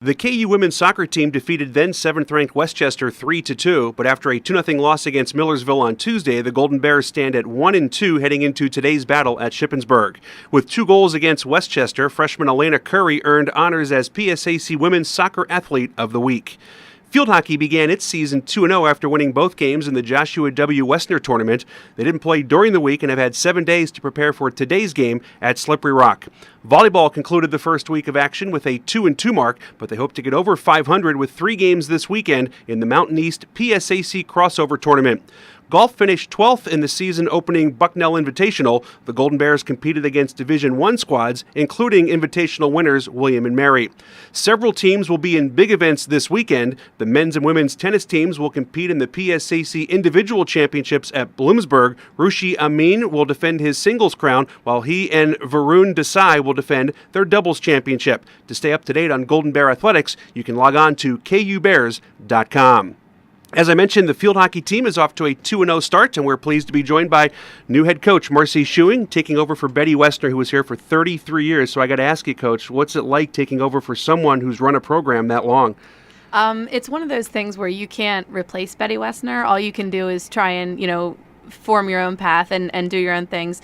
The KU women's soccer team defeated then 7th-ranked Westchester 3-2, but after a 2-0 loss against Millersville on Tuesday, the Golden Bears stand at 1-2 heading into today's battle at Shippensburg. With 2 goals against Westchester, freshman Elena Curry earned honors as PSAC Women's Soccer Athlete of the Week. Field hockey began its season 2-0 after winning both games in the Joshua W. Wessner tournament. They didn't play during the week and have had 7 days to prepare for today's game at Slippery Rock. Volleyball concluded the first week of action with a 2-2 mark, but they hope to get over 500 with 3 games this weekend in the Mountain East PSAC crossover tournament. Golf finished 12th in the season-opening Bucknell Invitational. The Golden Bears competed against Division I squads, including Invitational winners William and Mary. Several teams will be in big events this weekend. The men's and women's tennis teams will compete in the PSAC Individual Championships at Bloomsburg. Rushi Amin will defend his singles crown, while he and Varun Desai will defend their doubles championship. To stay up to date on Golden Bear athletics, you can log on to kubears.com. As I mentioned, the field hockey team is off to a 2-0 start, and we're pleased to be joined by new head coach Marci Scheuing, taking over for Betty Wessner, who was here for 33 years. So I got to ask you, Coach, what's it like taking over for someone who's run a program that long? It's one of those things where you can't replace Betty Wessner. All you can do is try and, form your own path and do your own things.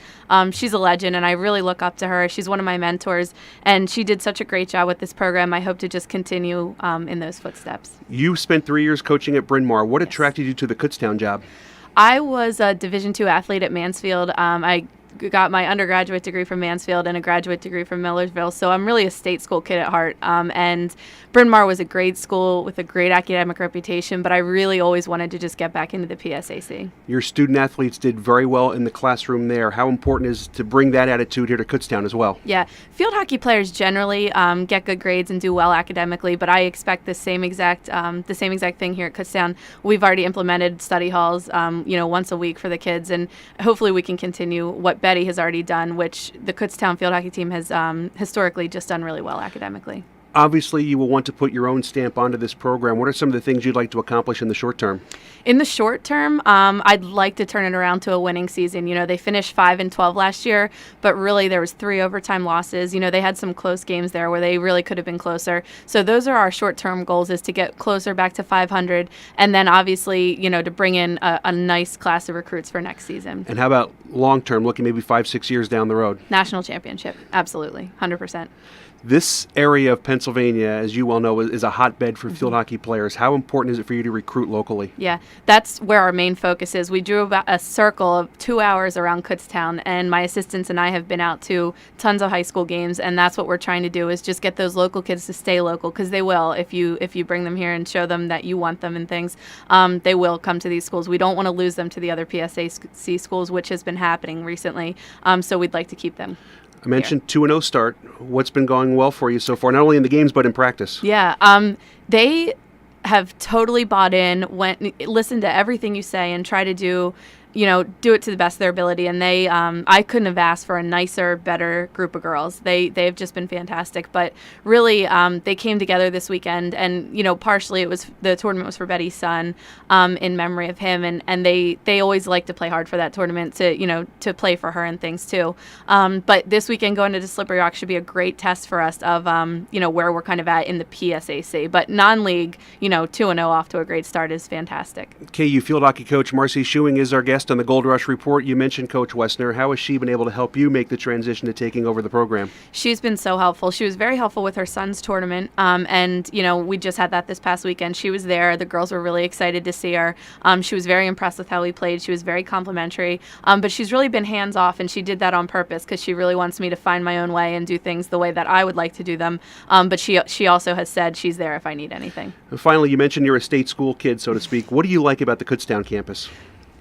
She's a legend, and I really look up to her. She's one of my mentors, and she did such a great job with this program. I hope to just continue in those footsteps. You spent 3 years coaching at Bryn Mawr. What attracted you to the Kutztown job? I was a Division II athlete at Mansfield. I got my undergraduate degree from Mansfield and a graduate degree from Millersville, so I'm really a state school kid at heart. And Bryn Mawr was a great school with a great academic reputation, but I really always wanted to just get back into the PSAC. Your student athletes did very well in the classroom there. How important is to bring that attitude here to Kutztown as well? Yeah, field hockey players generally get good grades and do well academically, but I expect the same exact thing here at Kutztown. We've already implemented study halls, once a week for the kids, and hopefully we can continue what Betty has already done, which the Kutztown field hockey team has historically just done really well academically. Obviously, you will want to put your own stamp onto this program. What are some of the things you'd like to accomplish in the short term? In the short term, I'd like to turn it around to a winning season. They finished 5-12 last year, but really there was 3 overtime losses. They had some close games there where they really could have been closer. So those are our short-term goals, is to get closer back to 500, and then obviously, to bring in a nice class of recruits for next season. And how about long-term, looking maybe 5-6 years down the road? National championship, absolutely, 100%. This area of Pennsylvania, as you well know, is a hotbed for field hockey players. How important is it for you to recruit locally? Yeah, that's where our main focus is. We drew about a circle of 2 hours around Kutztown, and my assistants and I have been out to tons of high school games, and that's what we're trying to do, is just get those local kids to stay local, because they will. If you bring them here and show them that you want them and things, they will come to these schools. We don't want to lose them to the other PSAC schools, which has been happening recently, so we'd like to keep them. I mentioned 2-0 start. What's been going well for you so far, not only in the games but in practice? Yeah, they have totally bought in, listen to everything you say and try to do it to the best of their ability. And they, I couldn't have asked for a nicer, better group of girls. They've just been fantastic. But really, they came together this weekend, and partially the tournament was for Betty's son, in memory of him, and they always like to play hard for that tournament, to play for her and things too. But this weekend going to Slippery Rock should be a great test for us of where we're kind of at in the PSAC. But non-league, 2-0 off to a great start is fantastic. KU field hockey coach Marci Scheuing is our guest on the Gold Rush Report. You mentioned Coach Wessner. How has she been able to help you make the transition to taking over the program? She's been so helpful. She was very helpful with her son's tournament, and we just had that this past weekend. She was there. The girls were really excited to see her. She was very impressed with how we played. She was very complimentary, but she's really been hands-off, and she did that on purpose because she really wants me to find my own way and do things the way that I would like to do them, but she also has said she's there if I need anything. And finally, you mentioned you're a state school kid, so to speak. What do you like about the Kutztown campus?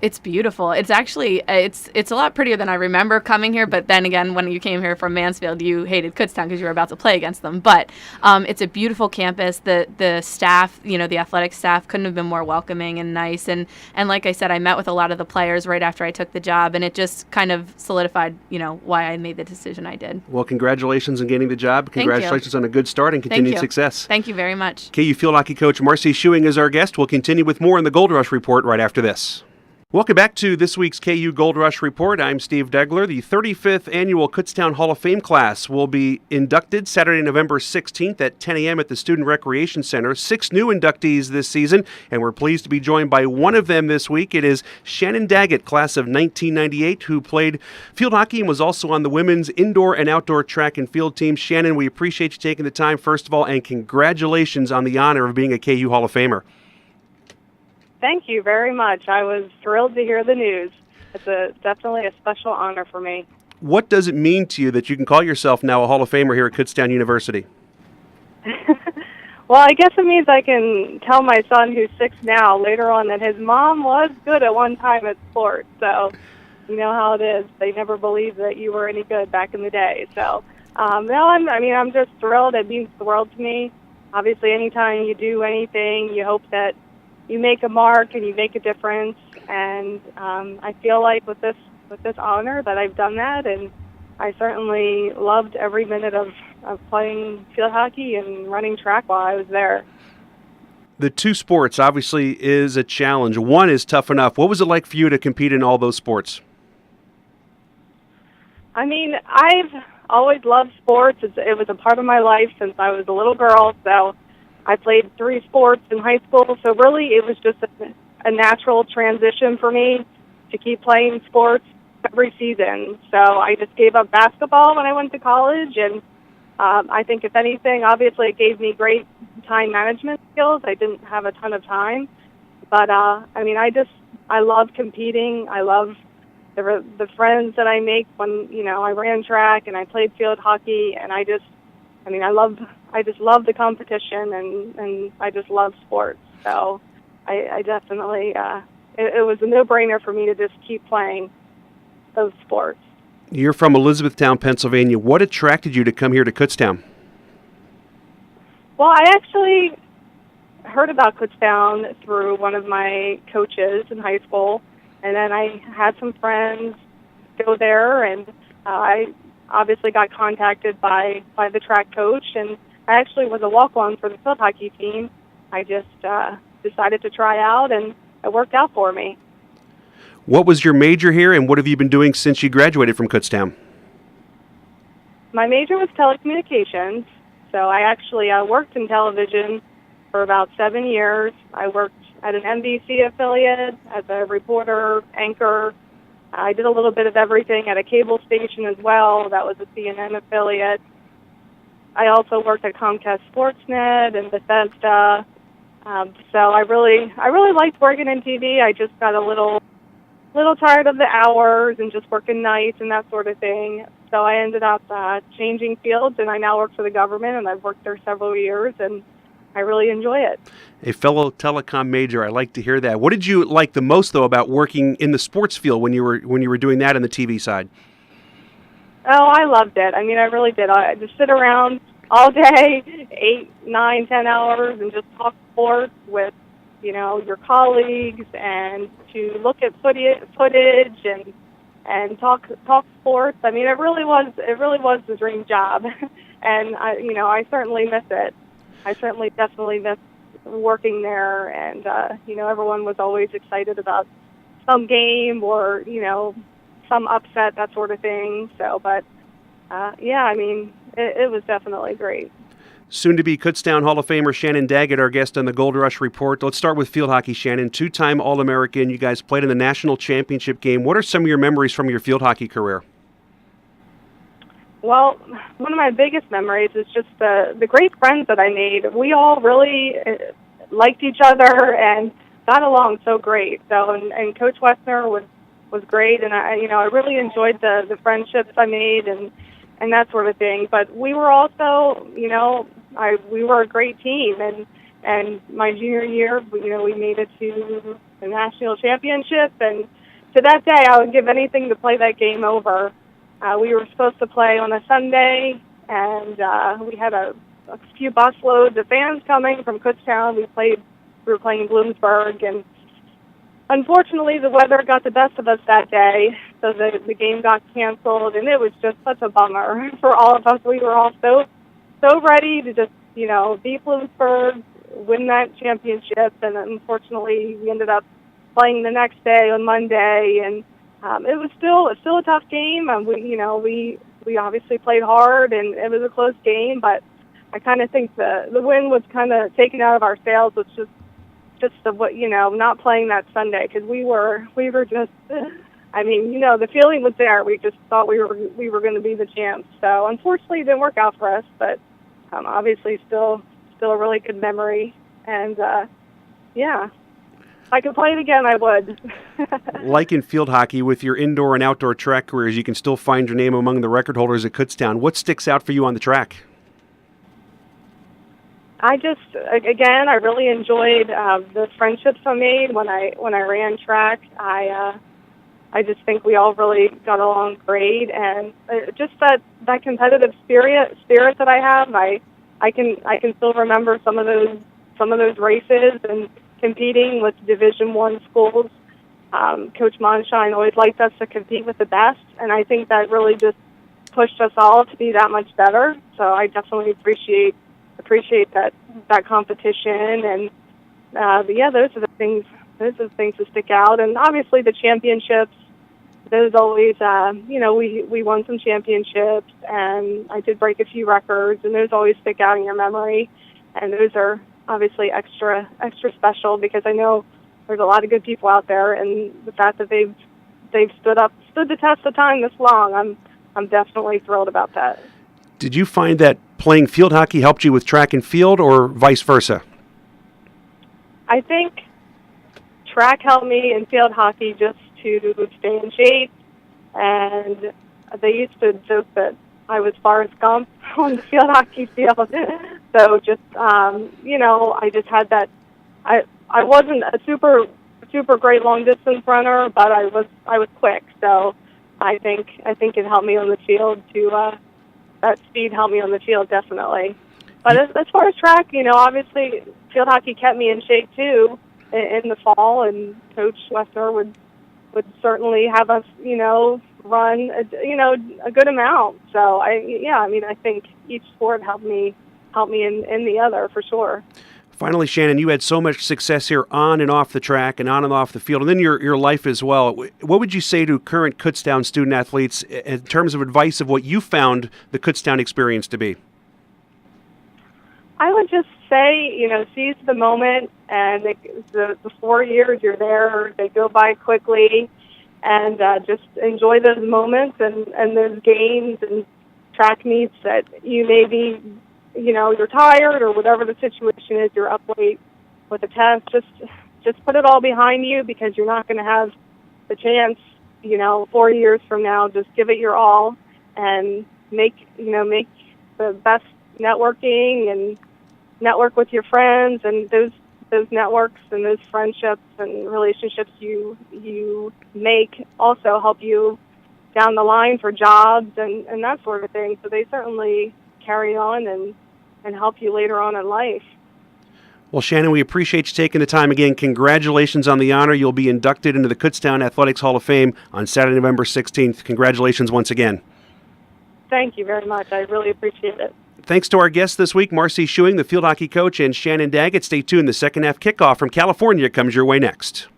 It's beautiful. It's actually, it's a lot prettier than I remember coming here, but then again, when you came here from Mansfield, you hated Kutztown because you were about to play against them. But it's a beautiful campus. The staff, the athletic staff couldn't have been more welcoming and nice. And like I said, I met with a lot of the players right after I took the job, and it just kind of solidified, why I made the decision I did. Well, congratulations on getting the job. Congratulations on a good start and continued success. Thank you very much. KU field hockey coach Marci Scheuing is our guest. We'll continue with more in the Gold Rush Report right after this. Welcome back to this week's KU Gold Rush Report. I'm Steve Degler. The 35th Annual Kutztown Hall of Fame class will be inducted Saturday, November 16th at 10 a.m. at the Student Recreation Center. 6 new inductees this season, and we're pleased to be joined by one of them this week. It is Shannon Daggett, class of 1998, who played field hockey and was also on the women's indoor and outdoor track and field team. Shannon, we appreciate you taking the time, first of all, and congratulations on the honor of being a KU Hall of Famer. Thank you very much. I was thrilled to hear the news. It's definitely a special honor for me. What does it mean to you that you can call yourself now a Hall of Famer here at Kutztown University? Well, I guess it means I can tell my son, who's 6 now, later on that his mom was good at one time at sports. So you know how it is. They never believed that you were any good back in the day. So I'm just thrilled. It means the world to me. Obviously, anytime you do anything, you hope that you make a mark and you make a difference. And I feel like with this honor that I've done that, and I certainly loved every minute of playing field hockey and running track while I was there. The two sports obviously is a challenge. One is tough enough. What was it like for you to compete in all those sports? I mean, I've always loved sports. It was a part of my life since I was a little girl. So I played 3 sports in high school. So really it was just a natural transition for me to keep playing sports every season. So I just gave up basketball when I went to college, and I think if anything, obviously it gave me great time management skills. I didn't have a ton of time, but I love competing. I love the friends that I make when I ran track and I played field hockey, and I just love the competition, and I just love sports. So I definitely it was a no-brainer for me to just keep playing those sports. You're from Elizabethtown, Pennsylvania. What attracted you to come here to Kutztown? Well, I actually heard about Kutztown through one of my coaches in high school, and then I had some friends go there, and I obviously got contacted by the track coach, and I actually was a walk-on for the field hockey team. I just decided to try out, and it worked out for me. What was your major here, and what have you been doing since you graduated from Kutztown? My major was telecommunications, so I actually worked in television for about 7 years. I worked at an NBC affiliate as a reporter, anchor. I did a little bit of everything at a cable station as well. That was a CNN affiliate. I also worked at Comcast Sportsnet and Bethesda. So I really liked working in TV. I just got a little tired of the hours and just working nights and that sort of thing. So I ended up changing fields, and I now work for the government, and I've worked there several years, and I really enjoy it. A fellow telecom major, I like to hear that. What did you like the most, though, about working in the sports field when you were doing that on the TV side? Oh, I loved it. I mean, I really did. I just sit around all day, 8, 9, 10 hours, and just talk sports with your colleagues, and to look at footage and talk sports. I mean, it really was the dream job, and I certainly miss it. I certainly definitely miss working there, and everyone was always excited about some game or some upset, that sort of thing. So, but it was definitely great. Soon to be Kutztown Hall of Famer Shannon Daggett, our guest on the Gold Rush Report. Let's start with field hockey, Shannon. 2-time All-American. You guys played in the national championship game. What are some of your memories from your field hockey career? Well, one of my biggest memories is just the great friends that I made. We all really liked each other and got along so great. So, and Coach Wessner was great, and I really enjoyed the friendships I made and that sort of thing. But we were also, we were a great team, and my junior year, we made it to the national championship, and to that day, I would give anything to play that game over. We were supposed to play on a Sunday, and we had a few bus loads of fans coming from Kutztown. We were playing in Bloomsburg, and unfortunately, the weather got the best of us that day, so the game got canceled, and it was just such a bummer for all of us. We were all so ready to just, beat Bloomsburg, win that championship, and unfortunately, we ended up playing the next day on Monday, and it was still a tough game. We obviously played hard, and it was a close game, but I kind of think the win was kind of taken out of our sails with just not playing that Sunday, because we were just, the feeling was there. We just thought we were going to be the champs. So unfortunately, it didn't work out for us, but obviously still a really good memory. And if I could play it again, I would. Like in field hockey, with your indoor and outdoor track careers, you can still find your name among the record holders at Kutztown. What sticks out for you on the track? I really enjoyed the friendships I made when I ran track. I just think we all really got along great, and just that competitive spirit that I have. I can still remember some of those races and competing with Division I schools. Coach Monshine always liked us to compete with the best, and I think that really just pushed us all to be that much better. So I definitely appreciate that competition, and those are the things that stick out. And obviously the championships, those always we won some championships, and I did break a few records, and those always stick out in your memory, and those are obviously extra special, because I know there's a lot of good people out there, and the fact that they've stood the test of time this long, I'm definitely thrilled about that. Did you find that playing field hockey helped you with track and field, or vice versa? I think track helped me in field hockey just to stay in shape, and they used to joke that I was Forrest Gump on the field hockey field. So just, I just had that. I wasn't a super great long distance runner, but I was quick. So I think it helped me on the field to. That speed helped me on the field, definitely. But as far as track, obviously field hockey kept me in shape too in the fall, and Coach Wessner would certainly have us, run a good amount. So I think each sport helped me in the other, for sure. Finally, Shannon, you had so much success here on and off the track and on and off the field, and then your life as well. What would you say to current Kutztown student athletes in terms of advice of what you found the Kutztown experience to be? I would just say, seize the moment, and the 4 years you're there, they go by quickly, and just enjoy those moments and those games and track meets that you may be, you're tired or whatever the situation is, you're up late with a test. Just put it all behind you, because you're not going to have the chance, 4 years from now. Just give it your all and make the best networking, and network with your friends, and those networks and those friendships and relationships you make also help you down the line for jobs and that sort of thing. So they certainly carry on and help you later on in life. Well, Shannon, we appreciate you taking the time again. Congratulations on the honor. You'll be inducted into the Kutztown Athletics Hall of Fame on Saturday, November 16th. Congratulations once again. Thank you very much. I really appreciate it. Thanks to our guests this week, Marci Scheuing, the field hockey coach, and Shannon Daggett. Stay tuned. The second half kickoff from California comes your way next.